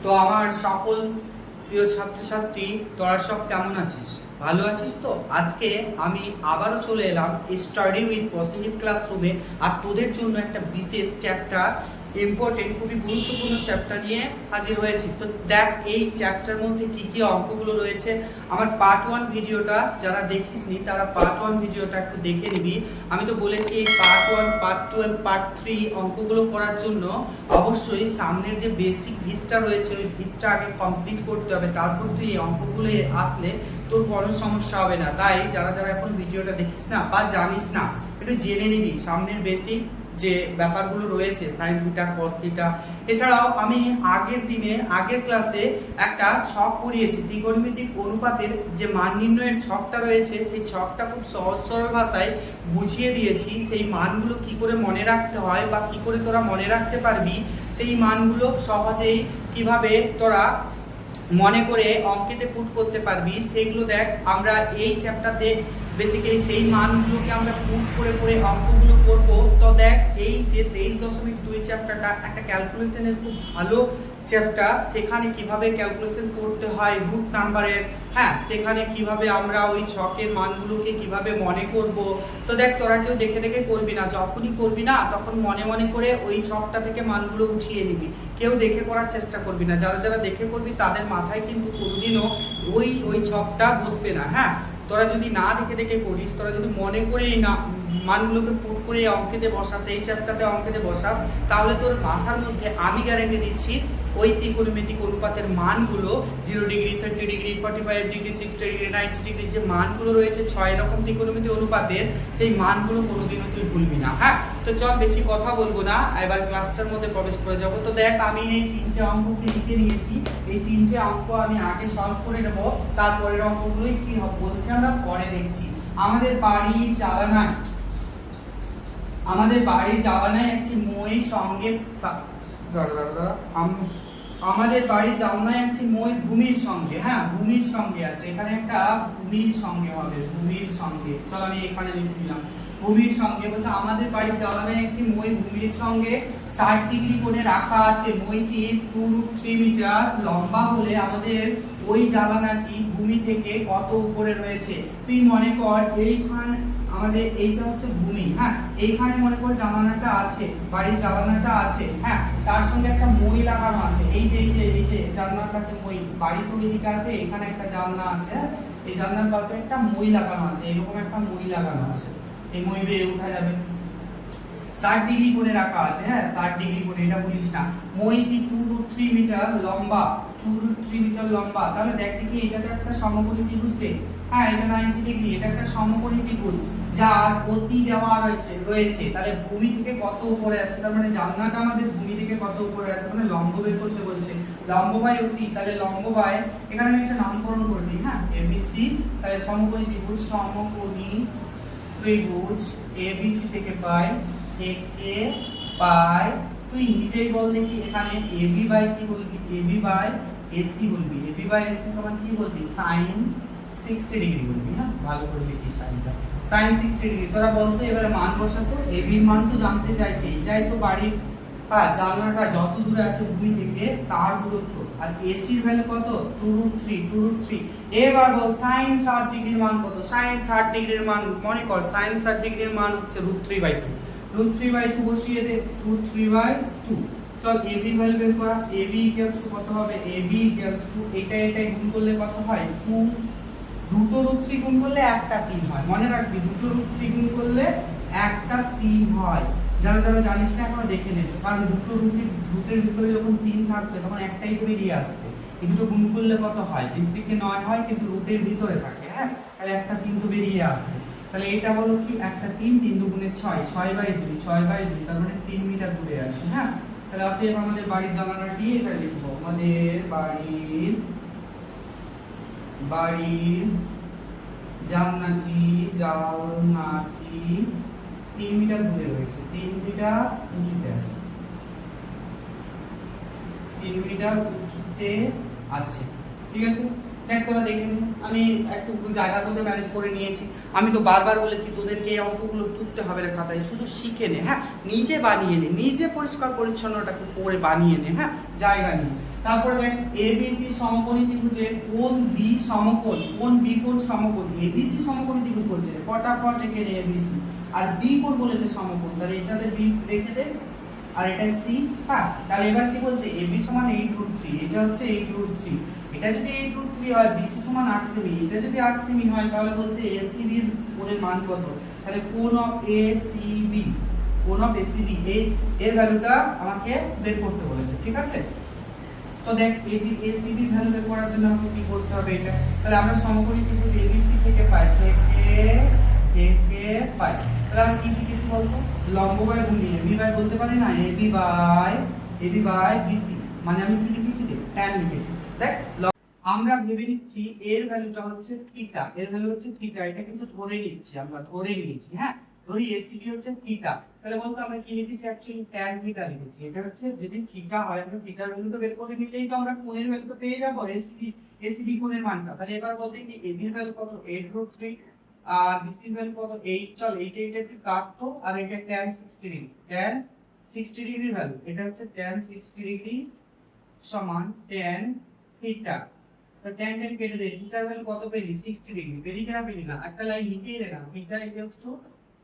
তো আমার সকল প্রিয় ছাত্রছাত্রী, তোরা সব কেমন আছিস? ভালো আছিস তো? আজকে আমি আবারও চলে এলাম স্টাডি উইথ পজিটিভ ক্লাসরুমে, আর তোদের জন্য একটা বিশেষ চ্যাপ্টার, ইম্পর্টেন্ট, খুবই গুরুত্বপূর্ণ চ্যাপ্টার নিয়ে হাজির হয়েছি। তো দেখ এই চ্যাপ্টার মধ্যে কি কি অঙ্কগুলো রয়েছে। আমার পার্ট 1 ভিডিওটা যারা দেখিসনি তারা পার্ট 1 ভিডিওটা একটু দেখে নিবি। আমি তো বলেছি এই পার্ট 1, পার্ট 2 এন্ড পার্ট 3 অঙ্কগুলো করার জন্য অবশ্যই সামনের যে বেসিক ভিতটা রয়েছে ওই ভিতটা আগে কমপ্লিট করতে হবে, তারপর তুই এই অঙ্কগুলো আসলে তোর কোনো সমস্যা হবে না। তাই যারা যারা এখন ভিডিওটা দেখিস না বা জানিস না, একটু জেনে নিবি সামনের বেসিক যে ব্যাপারগুলো রয়েছে, সাইন থিটা, কস থিটা। এছাড়াও আমি আগের ক্লাসে একটা ছক করিয়েছি, ত্রিকোণমিতিক অনুপাতের যে মান নির্ণয়ের ছকটা রয়েছে সেই ছকটা খুব সহজ সরল ভাষায় বুঝিয়ে দিয়েছি। সেই মানগুলো কি করে মনে রাখতে হয় বা কি করে তোরা মনে রাখতে পারবি, সেই মানগুলো সহজেই কিভাবে তোরা মনে করে অঙ্কেতে পুট করতে পারবি, সেইগুলো দেখ আমরা এই চ্যাপ্টারতে বেসিক্যালি সেই মানগুলোকে আমরা পুট করে করে অঙ্কগুলো করব। তো দেখ এই যে 23.2 চ্যাপ্টারটা একটা ক্যালকুলেশনের খুব ভালো চ্যাপ্টার। সেখানে কিভাবে ক্যালকুলেশন করতে হয় রুট নাম্বারের, হ্যাঁ, সেখানে কিভাবে আমরা ওই ছকের মানগুলোকে কিভাবে মনে করব। তো দেখ তোরা কেউ দেখে দেখে করবি না, যখনই করবি না তখন মনে মনে করে ওই ছকটা থেকে মানগুলো উঠিয়ে নিবি। কেউ দেখে করার চেষ্টা করবি না, যারা যারা দেখে করবি তাদের মাথায় কিন্তু কোনোদিনও ওই ছকটা বসবে না। হ্যাঁ, তোরা যদি না দেখে দেখে করিস, তোরা যদি মনে করেই না মানগুলোকে পুট করে অঙ্কেতে বসাস, এই চ্যাপ্টারতে অঙ্কেতে বসাস, তাহলে তোর মাথার মধ্যে আমি গ্যারেন্টি দিচ্ছি ওই ত্রিকোণমিতিক অনুপাতের মানগুলো 0 degree, 30 degree, 45 degree, 60 degree, 90 degree যে মানগুলো রয়েছে 6 রকম ত্রিকোণমিতিক অনুপাতের, সেই মানগুলো কোনোদিনও তুই ভুলবি না। হ্যাঁ, তো চল বেশি কথা বলবো না, এবার ক্লাসটার মধ্যে প্রবেশ করে যাব। তো দেখ আমি এই 3টে অঙ্ককে লিখে নিয়েছি, এই 3টে অঙ্ক আমি আগে সলভ করে নেব, তারপরের অঙ্কগুলোই কি বলছে আমরা পরে দেখছি। আমাদের বাড়ির জ্বালানায় একটি মই সঙ্গে আমাদের বাড়ির জানলায় একটি মই ভূমির সঙ্গে, হ্যাঁ ভূমির সঙ্গে আছে, এখানে একটা ভূমির সঙ্গে হবে, ভূমির সঙ্গে। চল আমি এখানে লিখে দিলাম ভূমির সঙ্গে। বলছে আমাদের বাড়ির জানলায় একটি মই ভূমির সঙ্গে 60 ডিগ্রি কোণে রাখা আছে। মইটি 2√3 মিটার লম্বা হলে আমাদের ওই জানালাটি ভূমি থেকে কত উপরে রয়েছে। তুই মনে কর এইখানে আমাদের এইটা হচ্ছে ভূমি, হ্যাঁ এইখানে মনে কর জানালাটা আছে, বাড়ির জানালাটা আছে, হ্যাঁ তার সঙ্গে একটা মই লাগানো আছে। এই যে জানলার কাছে মই, বাড়ি তো এদিকে আছে, এখানে একটা জানলা আছে, এই জানলার পাশে একটা মই লাগানো আছে, এরকম একটা মই লাগানো আছে। এই মই বেয়ে উঠা যাবে। 60 ডিগ্রি কোণে রাখা আছে, হ্যাঁ 60 ডিগ্রি কোণে, এটা বলিস না। মইটি 2√3 মিটার লম্বা, 2√3 মিটার লম্বা। তাহলে দেখ দেখি এটা তো একটা সমকোণী ত্রিভুজ রে, হ্যাঁ এটা 90 ডিগ্রি, এটা একটা সমকোণী ত্রিভুজ যার অতি দেওয়া রয়েছে। তাহলে ভূমি থেকে কত উপরে আছে, তার মানে জানলাটা আমাদের ভূমি থেকে কত উপরে আছে, মানে লম্ব বের করতে বলছে। লম্ব বাই অতি, তাহলে লম্ব বাই, এখানে আমি একটা নামকরণ করে দিই, হ্যাঁ এবিসি। তাহলে সমকোণী ত্রিভুজ এবিসি থেকে পাই একে পাই, তুই নিজেই বল দেখি এখানে এবি বাই কি বলবি, এবি বাই এসি বলবি, এবি বাই এসি সমান কি বলবি, সাইন 60 ডিগ্রি বলবি। হ্যাঁ ভালো করে লিখি সাইনটা, সাইন 60 ডিগ্রি। তোরা বলতো এবারে মান বসাতো, এবির মান তো জানতে চাইছে, এটাই তো বাড়ির, হ্যাঁ জানলাটা যত দূরে আছে ভূমি থেকে তার দূরত্ব, আর এসির ভ্যালু কত 2√3। এবার বল সাইন 60 ডিগ্রির মান কত, সাইন 60 ডিগ্রির মান মনে কর, সাইন 60 ডিগ্রির মান হচ্ছে √3/2, √3/2 বসিয়ে দে, √3/2। চল এবি ভ্যালু বের করা, এবি ইকুয়ালস টু কত হবে, এবি ইকুয়ালস টু এটাই গুণ করলে কত হয় 2, দুটো √3 গুণ করলে একটা 3 হয়, মনে রাখবি দুটো √3 গুণ করলে একটা 3 হয়। যারা যারা জানিস না এখনো দেখে নেবে, কারণ দুটো রুটের ভিতরে যখন 3 থাকবে তখন একটাই তো বেরিয়ে আসবে। এই দুটো গুণ করলে কত হয়, 3 থেকে 9 হয়, কিন্তু রুটের ভিতরে থাকে, হ্যাঁ তাহলে একটা 3 তো বেরিয়ে আসবে। তাহলে এটা হলো কি একটা 3, 3 দুগুণে 6, 6/2, তার মানে 3 মিটার দূরে আছে। হ্যাঁ তাহলে অতএব আমাদের বাড়ির জানালাটি এখানে লিখবো, আমাদের বাড়ির জানলাটি 3 মিটার দূরে রয়েছে, 3 মিটার উঁচুতে আছে, 3 মিটার উঁচুতে আছে। ঠিক আছে, দেখ তোরা দেখে নে, আমি একটু জায়গার মধ্যে ম্যানেজ করে নিয়েছি। আমি তো বারবার বলেছি তোদেরকে এই অঙ্কগুলো টুকতে হবে না খাতায়, শুধু শিখে নে, হ্যাঁ নিজে বানিয়ে নে, নিজে পরিষ্কার পরিচ্ছন্নটাকে করে বানিয়ে নে, হ্যাঁ জায়গা নিয়ে। তারপরে দেখ এবিসি সমকোণী ত্রিভুজে কোণ বি সমকোণ, কোণ বি কোণ সমকোণ, এবিসি সমকোণী ত্রিভুজ বলছে ফটাফট রেখে দে এবিসি, আর বি কোণ বলেছে সমকোণ, তাহলে এটাতে বি রেখে দে, আর এটা সি। হ্যাঁ, তাহলে এবার কি বলছে এবি সমান 8√3, এটা হচ্ছে 8√3, এটা যদি 8√3 হয় বিসি সমান 8 সেমি, এটা যদি 8 সেমি হয় তাহলে বলছে এসিবি এর কোণের মান কত, তাহলে কোণ অফ এসিবি, কোণ অফ এসিবি এর ভ্যালুটা আমাকে বের করতে বলেছে, ঠিক আছে। তো দেখ এবি এসিবি ভ্যালু বের করার জন্য আমাকে কি করতে হবে এটা, তাহলে আমরা সমকোণী ত্রিভুজ এবিসি থেকে পাই থেকে পাই, তাহলে আমি কি শিখেছি বলতো, লম্ব বাই ভূমি, এবি বাই বলতে পারি না, এবি বাই বিসি, মানে আমি কি লিখেছি রে, tan লিখেছি। দেখ আমরা ভেবে নিচ্ছি এর ভ্যালুটা হচ্ছে থিটা, এর ভ্যালু হচ্ছে থিটা, এটা কিন্তু ধরে নিচ্ছি, আমরা ধরে নিয়েছি। হ্যাঁ, ধরি এসিবি হচ্ছে থিটা, তাহলে বলতো আমরা কি লিখেছি, অ্যাকচুয়ালি tan থিটা লিখেছি। এটা হচ্ছে যদি থিটা হয়, আমরা থিটার ভ্যালু তো বের করে নিলেই তো আমরা কোণের ভ্যালু তো পেয়ে যাব, এসিবি কোণের মানটা। তাহলে এবার বলতে কি এবি এর ভ্যালু কত, 8√3, আর বিসি এর ভ্যালু কত, 8। চল এইটা একটু কাটতো, আর এটা tan 60 ডিগ্রি, tan 60 ডিগ্রির ভ্যালু, এটা হচ্ছে tan 60 ডিগ্রি সমান tan থিটা। তো tan কেটে দে, থিটার ভ্যালু কত পেলি, 60 ডিগ্রি, পেলি কিনা পেলি না, একটা লাইন লিখিয়ে দে না, থিটা ইকুয়ালস টু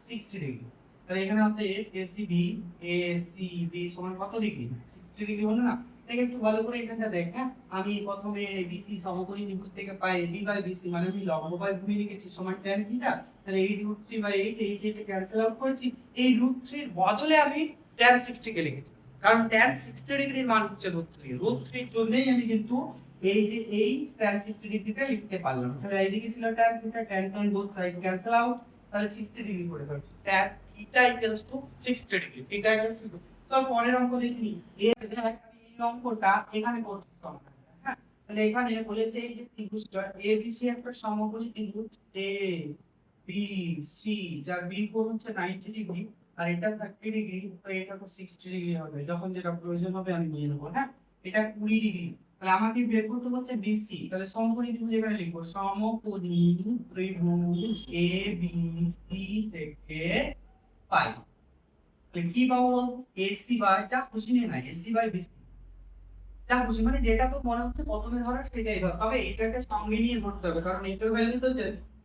60 ডিগ্রি। তাহলে এখানে আমাদের এসিবি সমান কত ডিগ্রি, 60 ডিগ্রি হলো না। দেখ একটু ভালো করে এখানটা দেখ। হ্যাঁ, আমি প্রথমে বিসি সমকোণী ত্রিভুজ থেকে পাই এবি বাই বিসি, মানে আমি লম্ব বাই ভূমি লিখেছি সমান tan থিটা, তাহলে 8√3 বাই 8, এই ক্যান্সেল আউট করেছি, এই √3 এর বদলে আমি tan 60 কে লিখেছি, কারণ tan 60 ডিগ্রির মান হচ্ছে √3, √3 এর জন্যই আমি কিন্তু এই যে এই tan 60 ডিগ্রিটা লিখতে পারলাম। তাহলে এইদিকে ছিল tan theta, tan both side cancel out, তাহলে 60 ডিগ্রি করে ফেলছি, tan theta equals to 60 degree, theta equals to. চল পরের অঙ্ক দেখি নি, এই অঙ্কটা এখানে করতে হবে। হ্যাঁ, তাহলে এখানে বলেছে এই যে ত্রিভুজটা এবিসি একটা সমকোণী ত্রিভুজ এ বি সি, যার বি কোণ হচ্ছে 90 ডিগ্রি, আর এটা 30 ডিগ্রি, তো এটা তো 60 ডিগ্রি হবে, যখন যেটা প্রয়োজন হবে আমি নিয়ে নেব। হ্যাঁ, এটা 20 ডিগ্রি, তাহলে আমাকে বের করতে হচ্ছে বিসি, তাহলে সমকোণী ত্রিভুজ এখানে লিখবো সমকোণী ত্রিভুজ এ বি সি থেকে পাই, তাহলে কি পাবো, এসি বাই, যা খুশি নিয়ে না, এসি বাই বিসি, যা খুশি, মানে যেটা তো মনে হচ্ছে প্রথমে ধরো সেটাই ধর, তবে এটাকে সঙ্গে নিয়ে ধরতে হবে, কারণ এটার ভ্যালু তো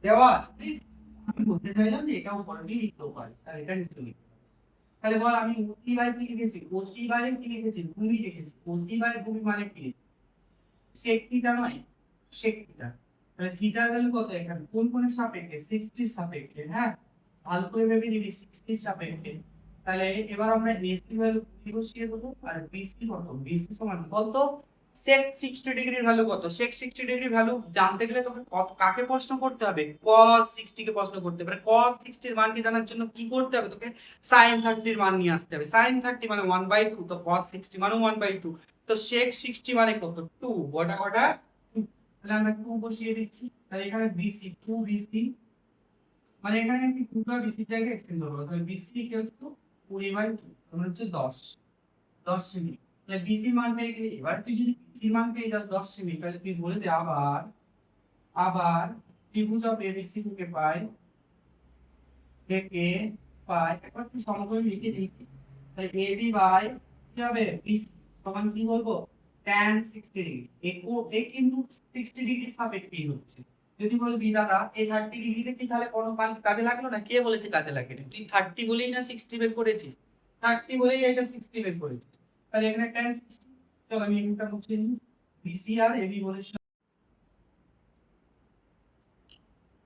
দেওয়া আছে। আমি বলতে চাইলাম যে এটাও পরে লিখতেও পারি, তাহলে এটা নিশ্চয়ই লিখতে পারি। তাহলে বল আমি অতিবায় কি লিখেছি, অতিবায় কি লিখেছি, ভূমি লিখেছি, অতিবায় ভূমি মানে কি, sec থিটা নয়, sec থিটা। তাহলে থিটার ভ্যালু কত এখানে, কোন কোণের সাপেক্ষে, 60 এর সাপেক্ষে। হ্যাঁ, ভালো করে ভেবে নিবি, 60 এর সাপেক্ষে। তাহলে এবার আমরা এসি ভ্যালু বসিয়ে দেবো, আর বিসি কত, বিসি সমান বলতো sec 60 ডিগ্রির ভ্যালু কত, sec 60 ডিগ্রির ভ্যালু জানতে গেলে তোকে কাকে প্রশ্ন করতে হবে, cos 60 কে প্রশ্ন করতে হবে। cos 60 এর মানকে জানার জন্য কি করতে হবে, তোকে sin 30 এর মান নিয়ে আসতে হবে। sin 30 মানে 1/2, তো cos 60 মানে 1/2, তো sec 60 মানে কত, 2, কটা 2, তাহলে আমরা 2 বসিয়ে দিচ্ছি। তাহলে এখানে BC 2 BC, মানে এখানে কি 2 টা BC জায়গায় এক্সটেন্ড করব, তাহলে BC ইকুয়ালস টু 20/2, মানে হচ্ছে 10 সেমি। তাহলে BC মান পেয়ে গেলে, এবার তুই যদি BC মান পেয়ে যাস 10 সেমি, তাহলে তুই বলে দে আবার ত্রিভুজ অফ ABC থেকে পাই একবার তুই সমকোণ লিখে দিয়েছিস, তাহলে AB বাই কি হবে, BC সমান কি বলবো, tan 60 ডিগ্রি। এ কিন্তু 60 ডিগ্রি সাপেক্ষে হচ্ছে। যদি বলবি দাদা এই 30 ডিগ্রিটা কি তাহলে কোনো কাজে লাগলো না, কে বলেছে কাজে লাগে, তুই 30 বলেই না 60 বের করেছিস, 30 বলেই এটা 60 বের করেছিস, তাহলে এখানে tan 60। চল আমি এটা মুছে নিই, BC আর AB বলেছি।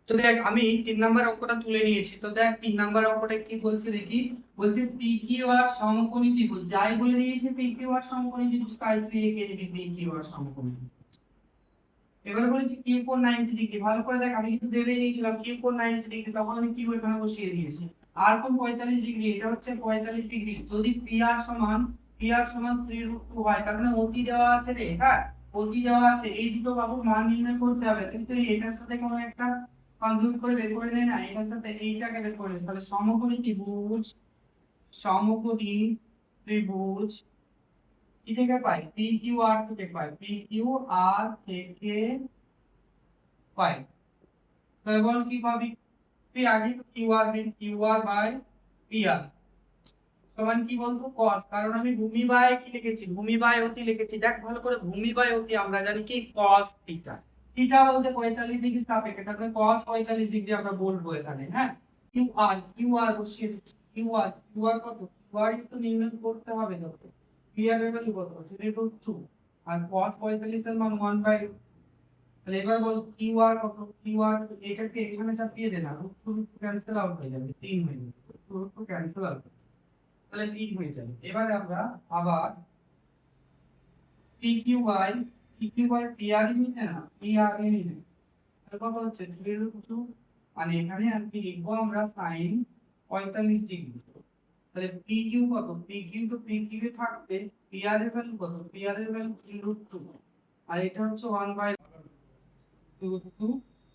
তো দেখ আমি 3 নাম্বার অঙ্কটা তুলে নিয়েছি, তো দেখ 3 নাম্বার অঙ্কটা কি বলছে দেখি, বলছে PQ আর সমকোণী ত্রিভুজ, যাই বলে দিয়েছে PQ আর সমকোণী ত্রিভুজ, তাই তুই এঁকে দিবি PQ আর সমকোণী ত্রিভুজ। এবারে বলেছি Q কোণ 90 ডিগ্রি, ভালো করে দেখ, আমি কিন্তু ভেবে নিয়েছিলাম Q কোণ 90 ডিগ্রি, তখন আমি কি ওইখানে বসিয়ে দিয়েছি। আর কোণ 45 ডিগ্রি, এটা হচ্ছে 45 ডিগ্রি, যদি PR সমান 3√2 হয়, তার মানে অতি দেওয়া আছে রে। হ্যাঁ, অতি দেওয়া আছে, এই দুটো বাহুর মান নির্ণয় করতে হবে, কিন্তু এটার সাথে কোনো একটা কনজিউম করে বের করে নেয় না, এটার সাথে এইটাকে বের করে, তাহলে সমকোণী ত্রিভুজ কি থেকে পাই, PQR থেকে পাই, PQR থেকে পাই। তাহলে বল কি পাবি, তুই আগে তো QR বাই PR, সমান কি বলতো cos, কারণ আমি ভূমি বাই কি লিখেছি, ভূমি বাই অতি লিখেছি। দেখ ভালো করে, ভূমি বাই অতি আমরা জানি কি cos থিটা। থিটা বলতে 45 ডিগ্রি সাপেক্ষে, তাহলে cos 45 ডিগ্রি আমরা বলবো এখানে। হ্যাঁ, কিউ আর বসিয়ে দিচ্ছি। কিউ আর কত, কিউ আর একটু নির্ণয় করতে হবে তোকে। কিউ আর এর ভ্যালু কত, 3√2, আর cos 45 এর মান 1/, তাহলে এবার বল কিউআর কত, কিউআর এটাকে এখানে চাপিয়ে দে না, রুট ক্যান্সেল আউট হয়ে যাবে, 3 হয়ে যাবে, রুট ক্যান্সেল আউট, তাহলে 3 হয়ে যাবে। এবারে আমরা আবার পিকিউআই, পিকিউআই পিআর নিতে না, পিআর নিতে, তাহলে কত হচ্ছে 3√2, মানে এখানে আর কি লিখবো আমরা sin 45 ডিগ্রি। তাহলে পিকিউ কত, পিকিউ তো পিকিউ এ থাকবে, পিআর এর ভ্যালু কত, পিআর এর ভ্যালু 3√2, আর এটা হচ্ছে 1/2,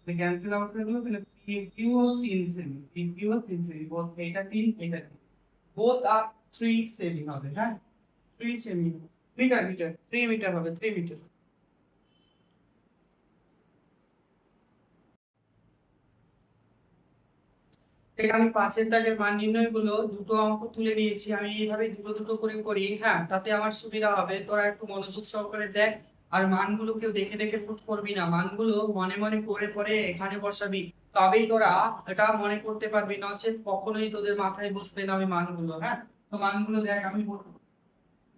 ক্যান্সেল আউট হয়ে গেল। তাহলে পিকিউ ও 3 সেমি, পিকিউ ও 3 সেমি, বোথ এটা 3 এটা 3, বোথ আর 3 সেমি হবে। হ্যাঁ, 3 সেমি, মিটার মিটার 3 মিটার হবে, 3 মিটার। এখানে আমি 5 এর দাগের মান নির্ণয় গুলো দুটো অঙ্ক তুলে নিয়েছি, আমি এইভাবে দুটো দুটো করে করি। হ্যাঁ, তাতে আমার সুবিধা হবে, তোরা একটু মনোযোগ সহকারে দেখ। আর মানগুলো কেউ দেখে দেখে পুট করবি না, মানগুলো মনে মনে করে পরে এখানে বসাবি, তবেই তোরা এটা মনে করতে পারবি, নচেত কখনোই তোদের মাথায় বসবে না ওই মানগুলো। হ্যাঁ, তো মানগুলো দেখ, আমি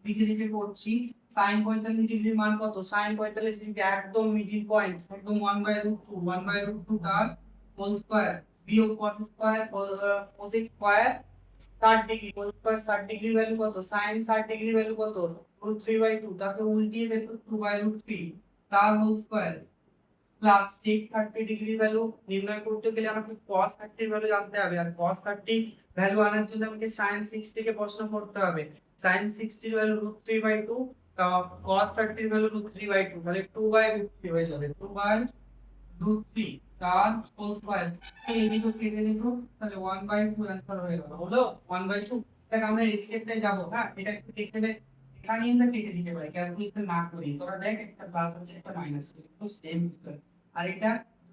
দিকে দিকে করছি। sin 45 ডিগ্রির মান কত, sin 45 ডিগ্রি একদম মিডল পয়েন্ট, একদম 1/√2, 1/√2 তার হোল স্কয়ার, বিয়োগ cos square, cos square 60 degree, cos square 60 ডিগ্রির ভ্যালু কত, sin 60 ডিগ্রির ভ্যালু কত, √3/2, তাকে উল্টিয়ে দেখো 2/√3 তার হোল স্কয়ার, প্লাস sec 30 ডিগ্রির ভ্যালু নির্ণয় করতে গেলে আমাকে cos 30 এর ভ্যালু জানতে হবে, আর cos 30 ভ্যালু আনার জন্য আমাকে sin 60 কে প্রশ্ন করতে হবে। sin 60 এর ভ্যালু √3/2, তো cos 30 এর ভ্যালু √3/2, তাহলে 2/√3 হয়ে যাবে, 2/√3 তার হোল স্কয়ার, এই দিকে কেটে নিব, তাহলে 1/2 অ্যানসার হয়ে গেল। হলো 1/2। দেখ আমরা এই দিকটায় যাব। হ্যাঁ, এটা একটু দেখে নে, এখানে আমরা কেটে দিতে পারি ক্যালকুলেশন না করি। তোরা দেখ, একটা প্লাস আছে একটা মাইনাস আছে, তো সেম স্কয়ার, আর এটা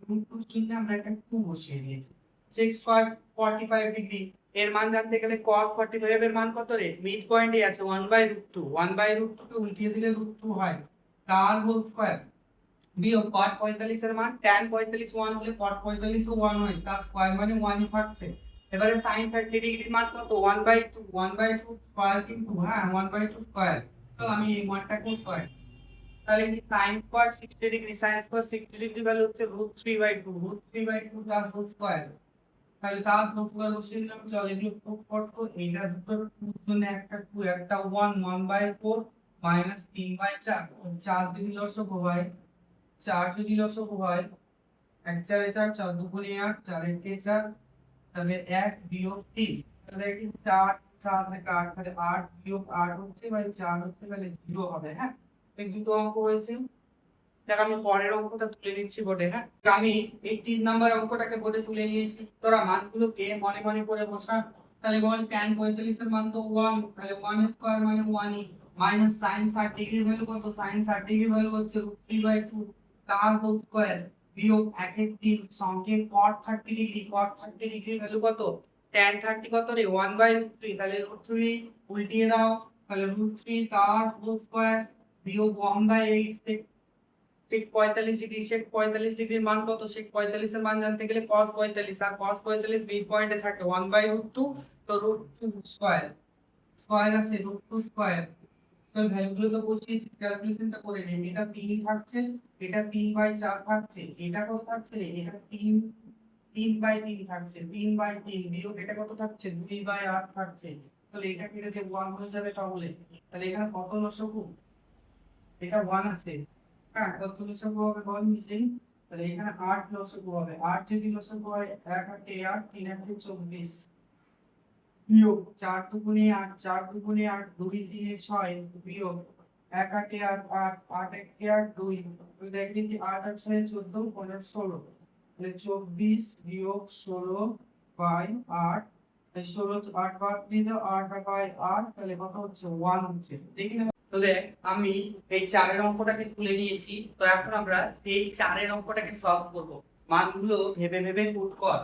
√2 চিহ্নে আমরা একটা 2 বসিয়ে দিয়েছি। 6 স্কয়ার 45 ডিগ্রি, এর মান জানতে গেলে cos 45 এর মান কত রে, মিড পয়েন্টে আছে 1/√2, 1/√2 কে উল্টিয়ে দিলে √2 হয়, তার হোল স্কয়ার, বিয়োগ cot 45 এর মান, tan 45 1 হলে cot 45 ও 1 হয়, তার স্কয়ার মানে 1 ই থাকছে। এবারে sin 30 ডিগ্রির মান কত, 1/2, 1/2 স্কয়ার কিন্তু, হ্যাঁ 1/2 স্কয়ার, তো আমি এই মানটাকে স্কয়ার, তাহলে কি sin square 60 degree, sin square 60 degree value হচ্ছে √3/2, √3/2 তার হোল স্কয়ার, তাহলে তার হোল স্কয়ার বসিয়ে দিলাম। চল এগুলো প্রুফ করতে, এইটা দুটোর জন্য একটা 2 একটা 1, 1/4 মাইনাস 3/4, 4 যদি লসগু হয়, 4 যদি লসগু হয়, 1 4 4, 4 2 8, 4 1 4, তাহলে 1 বিয়োগ 3, তাহলে দেখি 4 4 থেকে 8, তাহলে 8 বিয়োগ 8 হচ্ছে বাই 4 হচ্ছে, তাহলে 0 হবে। হ্যাঁ, এই দুটো অঙ্ক হয়েছে। দেখ আমি পরের অঙ্কটা তুলে নিচ্ছি বোর্ডে। হ্যাঁ, তো আমি এই 3 নাম্বার অঙ্কটাকে বোর্ডে তুলে নিয়েছি, তোরা মানগুলোকে মনে মনে করে বসা। তাহলে বল tan 45 এর মান তো 1, তাহলে 1 স্কয়ার মানে 1 ই, মাইনাস sin 60 ডিগ্রির ভ্যালু কত, sin 60 ডিগ্রির ভ্যালু হচ্ছে √3/2 তার হোল স্কয়ার, বিয়োগ 1 এর 3 সঙ্গে cot 30 ডিগ্রি, cot 30 ডিগ্রির ভ্যালু কত, tan 30 কত রে, 1/√3, তাহলে √3 উল্টিয়ে দাও, তাহলে √3 তার হোল স্কয়ার, বিয়োগ 1/8, ঠিক 45 ডিগ্রি, sec 45 ডিগ্রির মান কত, sec 45 এর মান জানতে গেলে cos 45, আর cos 45 মিড পয়েন্টে থাকে 1/√2, তো √2 স্কয়ার, স্কয়ার আছে √2 স্কয়ার, তো ভ্যালুগুলো তো বসিয়েছি, ক্যালকুলেশনটা করে নিন। এটা 3 থাকছে, এটা 3/4 থাকছে, এটা কত থাকছে রে, এটা 3/3 থাকছে, 3/3 বিয়োগ এটা কত থাকছে, 2/8 থাকছে, তাহলে এটা কেটে যে 1 হয়ে যাবে তাহলে। তাহলে এখানে কত লসগু, এটা 1 আছে। হ্যাঁ, কত লসগু হবে বল নিজেই, তাহলে এখানে 8 লসগু হবে। 8 যদি লসগু হয়, 1 8 8, 3 8 24, বিয়োগ 4 2 8, 4 2 8, 2 3 6, বিয়োগ 1 8 8, 8 8 1 8 2, তো দেখি কি 8 আর 6 14, 15 16, তাহলে 24 বিয়োগ 16/8, তাহলে 16 8 বার দিয়ে দাও, 8/8, তাহলে কত হচ্ছে 1 হচ্ছে, দেখি না। তো দেখ আমি এই 4 এর অঙ্কটাকে তুলে নিয়েছি, তো এখন আমরা এই 4 এর অঙ্কটাকে সলভ করব। মানগুলো ভেবে ভেবে পুট কর।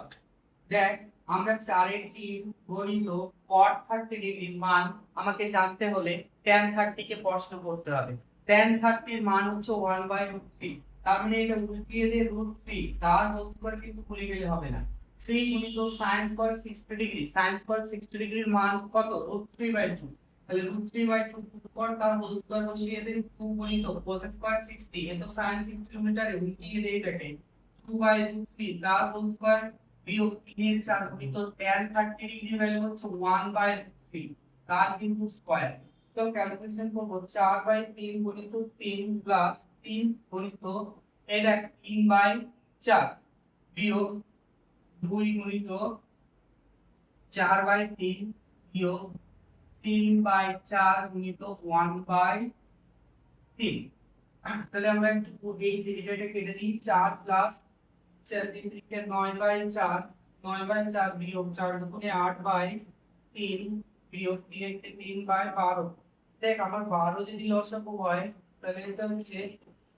দেখ আমরা 4-এর 3 গণিত cot 30 ডিগ্রির মান আমাকে জানতে হলে tan 30 কে প্রশ্ন করতে হবে। tan 30 এর মান হচ্ছে 1/√3, তার মানে এটা উল্টিয়ে দিয়ে √3, তার হোল কিন্তু ভুলে গেলে হবে না। 3 গুণিত sin square 60 degree, sin square 60 ডিগ্রির মান কত? √3/2, তাহলে √3/2 পর তার হোল স্কয়ার বসিয়ে দেন। 2 গুণিত cos square 60, এ তো sin 60 মিটারে উল্টিয়ে দিয়ে এটাকে 2/√3 তার হোল স্কয়ার বিয়োগ 3 এর 4 গুণিত tan 30 ডিগ্রি ভ্যালু হচ্ছে 1/3 তার কিন্তু স্কয়ার। তো ক্যালকুলেশন করব 4/3 গুণিত 3 প্লাস 3 গুণিত এই দেখ 3/4 বিয়োগ 2 গুণিত 4/3 বিয়োগ 3/4 গুণিত 1/3। তাহলে আমরা একটু এই যে এটা কেটে দিই। 4 প্লাস 4 3 থেকে 9/4, 9/4 বিয়োগ 4 দুগুণে 8/3 বিয়োগ 3 থেকে 3/12। দেখ আমার 12 যদি লসাগু হয় তাহলে এটা হচ্ছে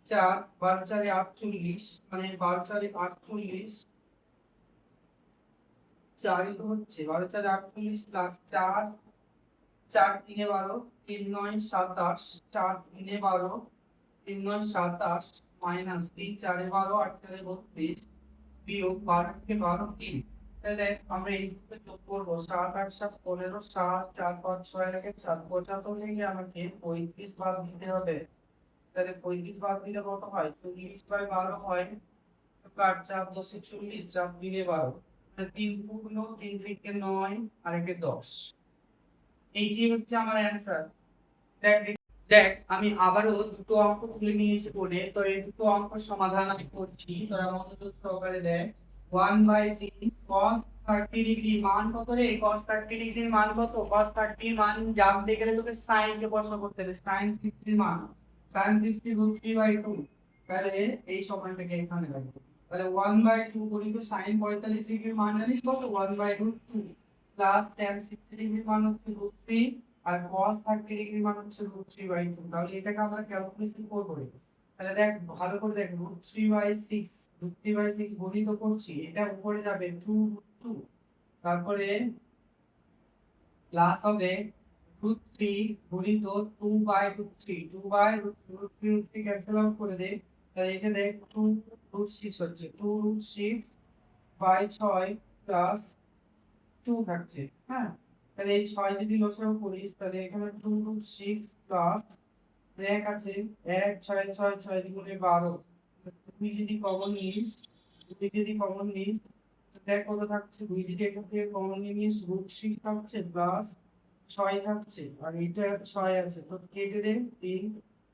4 12 4 48, মানে 12 4 48, 4 তো হচ্ছে 12 4 48 প্লাস 4 4 3 12, 3 9 27, 4 3 12, 3 9 27 মাইনাস 3 4 12, 8 4 32 বিয়োগ 12 থেকে 12 3। তাহলে দেখ আমরা এই দুটো যোগ করব। 7 8 7 15, 7 4 5 6 এর আগে 7 75 থেকে আমাকে 35 ভাগ দিতে হবে। তাহলে 35 ভাগ দিলে কত হয়? 40/12 হয়। 8 4 10 40, 4 3 12, 3 পূর্ণ 3 থেকে 9 আর একে 10। এই যে হচ্ছে আমার অ্যানসার। দেখ দেখ আমি আবারও দুটো অঙ্ক তুলে নিয়েছি বলে, তো এই দুটো অঙ্ক সমাধান আমি করছি, তোরা মনোযোগ সহকারে দেখ। 1/3 cos 30 ডিগ্রি মান কত রে? cos 30 ডিগ্রির মান কত? cos 30 এর মান জানতে গেলে তোকে sin কে প্রশ্ন করতে হবে। sin 60 এর মান, sin 60 √3/2, তাহলে এই সমানটাকে এখানে রাখবো। তাহলে 1/2 গুণিত sin 45 ডিগ্রির মান জানিস কত? 1/2 প্লাস tan 60 ডিগ্রির মান হচ্ছে √3 আর cos 30 ডিগ্রির মান হচ্ছে √3/2। তাহলে এটাকে আমরা ক্যালকুলেশন করব। তাহলে দেখ ভালো করে দেখ, √3/6 গুণিত করছি, এটা উপরে যাবে 2√2, তারপরে প্লাস হবে √3 গুণিত 2/√3, 2/√3 ক্যান্সেল আউট করে দে। তাহলে এই যে দেখ 2√6 হচ্ছে 2√6/6 প্লাস 2 থাকছে। হ্যাঁ, তাহলে এই 6 যদি লসাগু করিস তাহলে এখানে 2√6 প্লাস 1 আছে, 1 6 6 6 দুগুণে 12, তুই যদি কমন নিস, দেখ কত থাকছে। 2 যদি এখান থেকে কমন নিস √6 থাকছে প্লাস 6 থাকছে, আর এটা 6 আছে তো কেটে দে 3,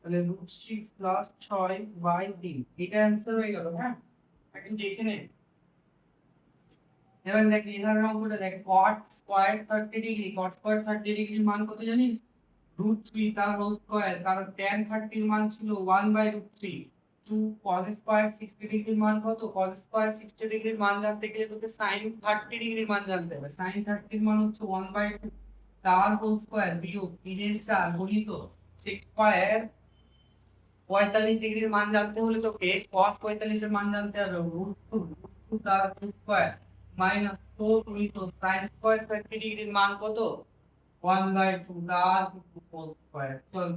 তাহলে √6 প্লাস 6/3 এটা অ্যান্সার হয়ে গেল। হ্যাঁ, একটু দেখে নে। এবার দেখ এখানে অঙ্কটা দেখ, cot square 30 degree, cot square 30 ডিগ্রির মান কত জানিস? √3 তার হোল স্কয়ার, কারণ tan 30 এর মান ছিল 1/√3। 2 cos square 60 ডিগ্রির মান কত? cos square 60 ডিগ্রির মান জানতে গেলে তোকে sin 30 ডিগ্রির মান জানতে হবে। sin 30 এর মান হচ্ছে 1/2 তার হোল স্কয়ার বিয়োগ 3 এর 4 গুণিত 6 স্কয়ার 45 ডিগ্রির মান জানতে হলে তোকে cos 45 এর মান জানতে হবে √2 তার হোল স্কয়ার মাইনাস 4 গুণিত sin স্কয়ার 30 ডিগ্রির মান কত? 1/2 তার হোল স্কয়ার। চল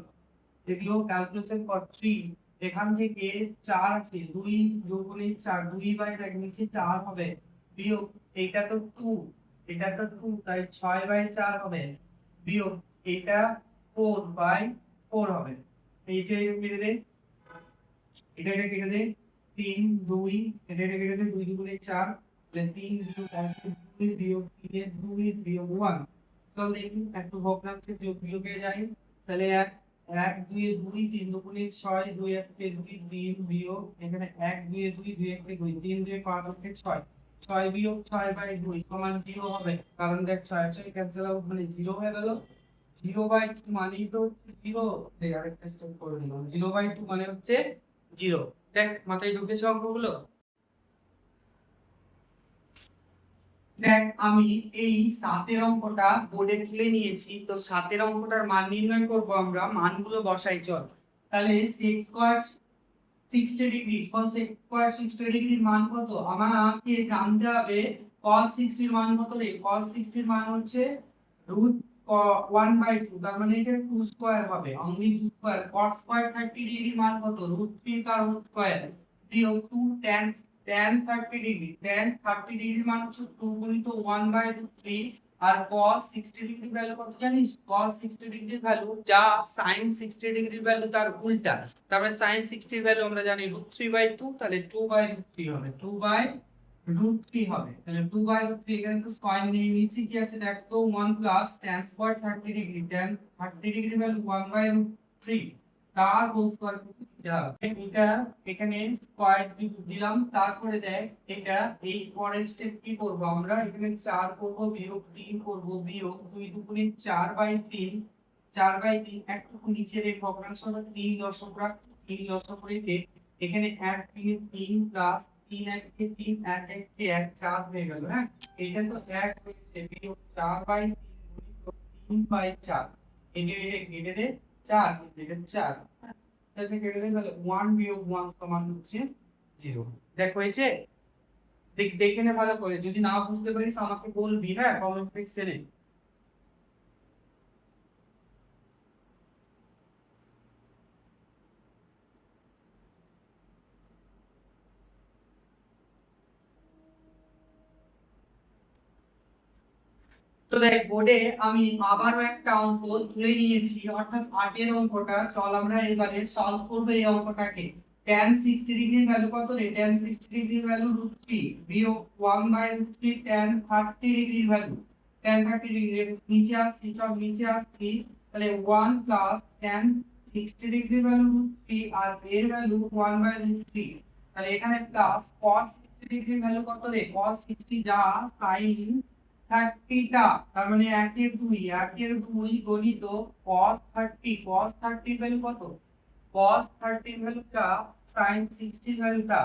এগুলো ক্যালকুলেশন কর। 3 এখান থেকে 4 আছে, 2 যোগ করে 4, 2/দেখ নিচে 4 হবে বিয়োগ এটা তো 2, এটা তো 2 তাই 6/4 হবে বিয়োগ এটা 4/4 হবে। এই যে কেটে দে, এটা কেটে দে, 3 2 এটা কেটে দে, 2 দুগুণে 4, তাহলে 3 2 বিয়োগ 3 এর 2 বিয়োগ 1। চল দেখি একটু ভগ্নাংশে যোগ বিয়োগে যাই। তাহলে 1 1 2 2, 3 দুগুণে 6, 2 1 কে 2 3 বিয়োগ এখানে 1 2 2 2 1 কে 2 3 2 5 কে 6, 6 বিয়োগ 6/2 সমান 0 হবে, কারণ দেখ 6 6 ক্যান্সেল আউট মানে 0 হয়ে গেল। 0/2 মানেই তো হচ্ছে 0। এই আরেকটা স্টেপ করে দিলাম, 0/2 মানে হচ্ছে 0। দেখ মাথায় ঢুকেছে অঙ্কগুলো? দেখ আমি এই 7 এর অঙ্কটা বোর্ডে তুলে নিয়েছি, তো 7 এর অঙ্কটার মান নির্ণয় করব আমরা। মানগুলো বসাই চল। তাহলে sec square 60 degree, cos square 60 ডিগ্রির মান কত? আমাকে জানতে হবে cos 60 এর মান কত রে? cos 60 এর মান হচ্ছে রুট 1/2, তার মানে এটা 2 স্কয়ার হবে, only 2 square. cos square 30 degree মান কত? রুট 3 তার হোল স্কয়ার বিয়োগ 2 tan 30 ডিগ্রি, tan 30 ডিগ্রি মান হচ্ছে 2 গুণিত 1/3। আর cos 60 ডিগ্রি ভ্যালু কত জানিস? cos 60 ডিগ্রির ভ্যালু যা sin 60 ডিগ্রির ভ্যালু তার উল্টা, তারপরে sin 60 এর ভ্যালু আমরা জানি √3/2, তাহলে 2/3 হবে, 2/√3 হবে, তাহলে 2/√3। এখানে তো স্কয়ার নিয়ে নিচে কি আছে দেখ তো, 1 plus tan square 30 degree, tan 30 degree value 1/√3 তার হোল স্কয়ার দিতে হবে। এটা এখানে স্কয়ার দিলাম, তারপরে দেখ এটা এই পরের স্টেপ কি করব আমরা, এখানে 4 করব, বিয়োগ 3 করব, বিয়োগ 2 দুগুণে 4/3, 4/3 একটু নিচে রে ভগ্নাংশটা 3 দশক রাখ, 3 দশক রেখে এখানে 1 3 3 প্লাস 3 1 কে 3 1 1 কে 1 4 হয়ে গেল। হ্যাঁ, এটা তো 1 হয়েছে, বিয়োগ 4/3 গুণিত 3/4, এটা কেটে দে 4, এটা 4, আচ্ছা কেটে দে, তাহলে 1 বিয়োগ 1 সমান হচ্ছে 0। দেখ হয়েছে? দেখে নে ভালো করে, যদি না বুঝতে পারিস আমাকে বলবি, হ্যাঁ, কমেন্ট সেকশনে। তো দেখ বোর্ডে আমি আবারও একটা অঙ্ক তুলে নিয়েছি, অর্থাৎ 8 এর অঙ্কটা। চল আমরা এবারে সলভ করব এই অঙ্কটাকে। tan 60 ডিগ্রির ভ্যালু কত রে? tan 60 ডিগ্রির ভ্যালু √3 বিয়োগ 1/√3 tan 30 ডিগ্রির ভ্যালু, tan 30 ডিগ্রি নিচে আসছি, চল নিচে আসছি, তাহলে 1 প্লাস tan 60 ডিগ্রির ভ্যালু √3 আর এর ভ্যালু 1/√3, তাহলে এখানে প্লাস cos 60 ডিগ্রির ভ্যালু কত রে? cos 60 যা sin 30 টা, তার মানে 1 এর 2, 1 এর 2 গণিত cos 30, cos 30 ভ্যালু কত? cos 30 ভ্যালুটা sin 60 ভ্যালুটা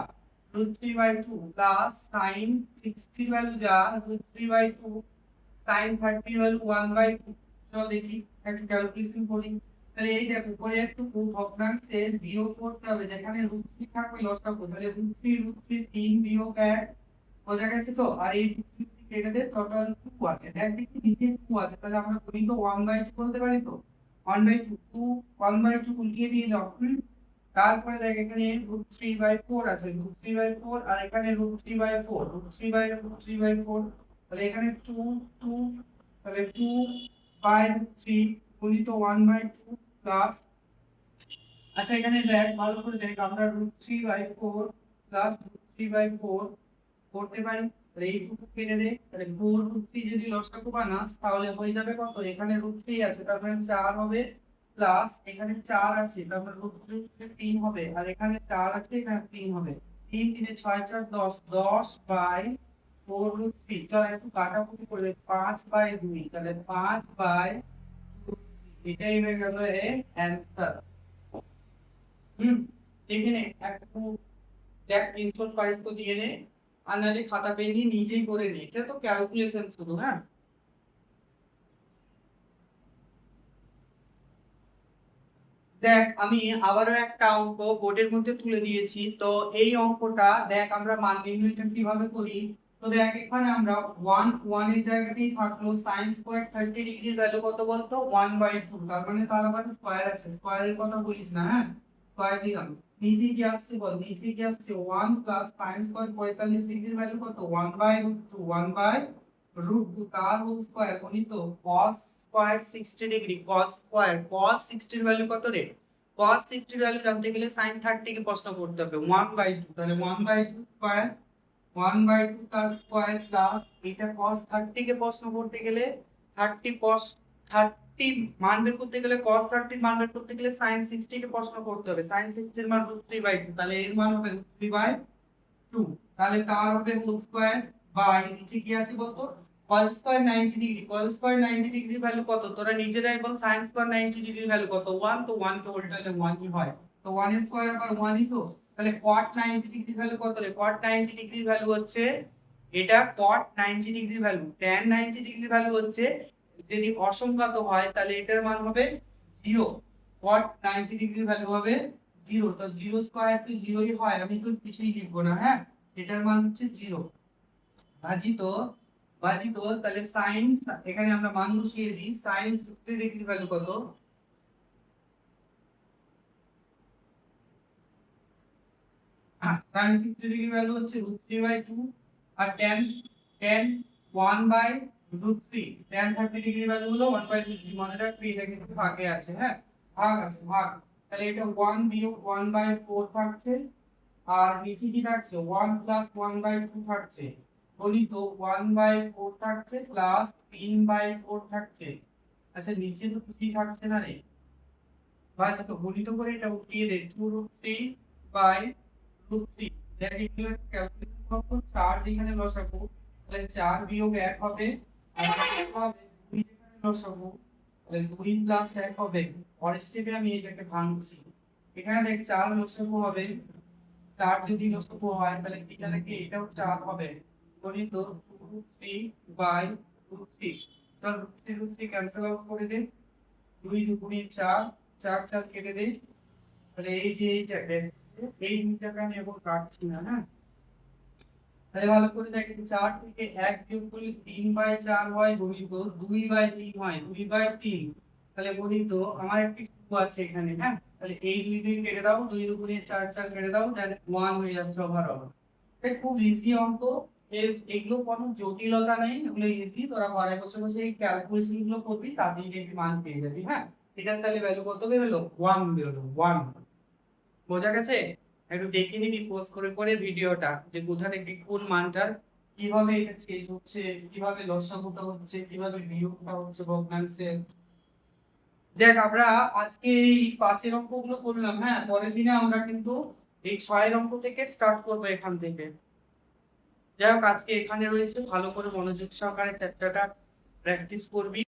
√3/2 প্লাস sin 60 ভ্যালু যা √3/2 sin 30 ভ্যালু 1/2। চল দেখি একটু ক্যালকুলেশন করি। তাহলে এই দেখ উপরে একটু ভগ্নাংশের বিয়োগ করতে হবে, যেখানে √3 থাকবে লসাগু, তাহলে √3 3 বিয়োগ 1 বোঝা গেছে তো। আর এই কেটে দে, টোটাল 2 আছে, দেখ দেখি নিচে 2 আছে, তাহলে আমরা গণিত 1/2 বলতে পারি তো, 1/2 2 1/2 উল্টিয়ে দিয়ে দাও। তারপরে দেখ এখানে √3/4 আছে, √3/4, আর এখানে √3/4, √3/4, তাহলে এখানে 2 2, তাহলে 2/3 গুণিত 1/2 প্লাস, আচ্ছা এখানে দেখ ভালো করে দেখ, আমরা √3/4 প্লাস √3/4 করতে পারি, তাহলে এই টুকু কেটে দে, তাহলে 4√3 যদি লসাগু বানাস তাহলে হয়ে যাবে কত? এখানে √3 আছে, তার মানে 4 হবে, প্লাস এখানে 4 আছে, তার মানে √3 3 হবে, আর এখানে 4 আছে, এখানে 3 হবে, 3 3 6 4 10, 10/4√3। চল একটু কাটাকুটি করলে 5/2, তাহলে 5/2, এটাই হয়ে গেল এর অ্যানসার। দেখে নে একটু, দেখ ইনস্টল পারিস তো দিয়ে নে, আর নাহলে খাতা পেন নিয়ে নিজেই করে নে, এটা তো ক্যালকুলেশন শুধু। হ্যাঁ, দেখ আমি আবারও একটা অঙ্ক বোর্ডের মধ্যে তুলে দিয়েছি। তো এই অঙ্কটা দেখ আমরা মান নির্ণয়টা কিভাবে করি। তো দেখ এখানে আমরা 1 এর জায়গাতেই থাকলো sin স্কয়ার 30 ডিগ্রির ভ্যালু কত বলতো? 1/2, তার মানে তার আবার স্কয়ার আছে, স্কয়ারের কথা বলিস না। হ্যাঁ, স্কয়ার দিলাম, নিচে কি আসছে বল, নিচে কি আসছে 1 প্লাস sin স্কয়ার 45 ডিগ্রির ভ্যালু কত? 1/√2, 1/√2 তার হোল স্কয়ার গণিত cos square 60 degree, cos square cos 60 এর ভ্যালু কত রে? cos 60 এর ভ্যালু জানতে গেলে sin 30 কে প্রশ্ন করতে হবে, 1/2, তাহলে 1/2 স্কয়ার, 1/2 তার স্কয়ার প্লাস এটা cos 30 কে প্রশ্ন করতে গেলে 30 cos 30 মান বের করতে গেলে cos 30 মান বের করতে গেলে sin 60 কে প্রশ্ন করতে হবে, sin 60 এর মান √3/2, তাহলে এর মান হবে √3/2, তাহলে তার হবে হোল স্কয়ার বাই নিচে কি আছে বলতো cos square 90 degree, cos square 90 ডিগ্রির ভ্যালু কত তোরা নিজেরাই বল, sin স্কয়ার 90 ডিগ্রির ভ্যালু কত? 1, তো 1 কে উল্টালে 1 ই হয়, তো 1 এর স্কয়ার আবার 1 ই তো। তাহলে cot 90 ডিগ্রির ভ্যালু কত রে? cot 90 ডিগ্রির ভ্যালু হচ্ছে এটা, cot 90 ডিগ্রির ভ্যালু, tan 90 ডিগ্রির ভ্যালু হচ্ছে যদি অসংখ্যাত হয় তাহলে এটার মান হবে 0, cot 90 ডিগ্রির ভ্যালু হবে 0, তো 0 স্কয়ার তো 0 ই হয়, আমি তো কিছুই লিখবো না। হ্যাঁ, এটার মান হচ্ছে 0। ভাজিত ভাজিত তাহলে সাইন, এখানে আমরা মান বসিয়ে দিই। সাইন 60 ডিগ্রি ভ্যালু কত? সাইন 60 ডিগ্রি ভ্যালু হচ্ছে √3/2, আর tan tan 1/√3, tan 30 degree value হলো 1/3। মনে রাখবি এটা কিন্তু ভাগে আছে, হ্যাঁ ভাগ আছে ভাগ। তাহলে এটা 1 বিয়োগ 1/4 থাকছে, আর নিচে কি থাকছে 1 প্লাস 1/2 থাকছে, গণিত 1/4 থাকছে প্লাস 3/4 থাকছে। আচ্ছা নিচে তো কি থাকছে না রে, বাস তো গণিত করে এটা উঠিয়ে দে 2√3/√3। দেখ এগুলো ক্যালকুলেশন করব, 4 যেখানে বসাবো তাহলে 4 বিয়োগ 1 হবে, আর কত হবে 2 যেখানে বসাবো তাহলে 2 প্লাস 1 হবে। পরের স্টেপে আমি এটাকে ভাঙছি, এখানে দেখ 4 লসাগু হবে, 4 যদি লসাগু হয় তাহলে কি তাহলে কি এটাও 4 হবে, গণিত 2√3/√3। তাহলে √3 ক্যান্সেল আউট করে দে, 2 দুগুণে 4, 4 4 কেটে দে। তাহলে এই যে এই জায়গায় এই দুইটাকে আমি এখন কাটছি না, হ্যাঁ তাহলে ভালো করে দেখেন 4 থেকে 1 বিয়োগ করলে 3/4 হয়, গণিত 2/3 হয়, 2/3। তাহলে গণিত আমার একটি 2 আছে এখানে, হ্যাঁ তাহলে এই 2 2 কেটে দাও, 2 দুগুণে 4 4 কেটে দাও, তাহলে 1 হয়ে যাচ্ছে ওভারঅল। এটা খুব ইজি অঙ্ক, এগুলো কোনো জটিলতা নেই, এগুলো ইজি। তোরা ঘরে বসে বসে এই ক্যালকুলেশন গুলো করবি, তাতেই দেখবি মান পেয়ে যাবি, হ্যাঁ। এটার তাহলে ভ্যালু কত বেরোলো? 1 বেরোলো, 1। বোঝা গেছে? একটু দেখে নিবি পোজ করে করে ভিডিওটা, যে কোথা থেকে কোন মানটার কিভাবে এটা চেঞ্জ হচ্ছে, কিভাবে লসাগুটা হচ্ছে, কিভাবে বিয়োগটা হচ্ছে ভগ্নাংশের। দেখ আমরা আজকে এই 5 এর অঙ্কগুলো করলাম, হ্যাঁ পরের দিনে আমরা কিন্তু এই 6 এর অঙ্ক থেকে স্টার্ট করবো এখান থেকে। যাই হোক আজকে এখানে রয়েছে, ভালো করে মনোযোগ সহকারে চ্যাপ্টারটা প্র্যাকটিস করবি।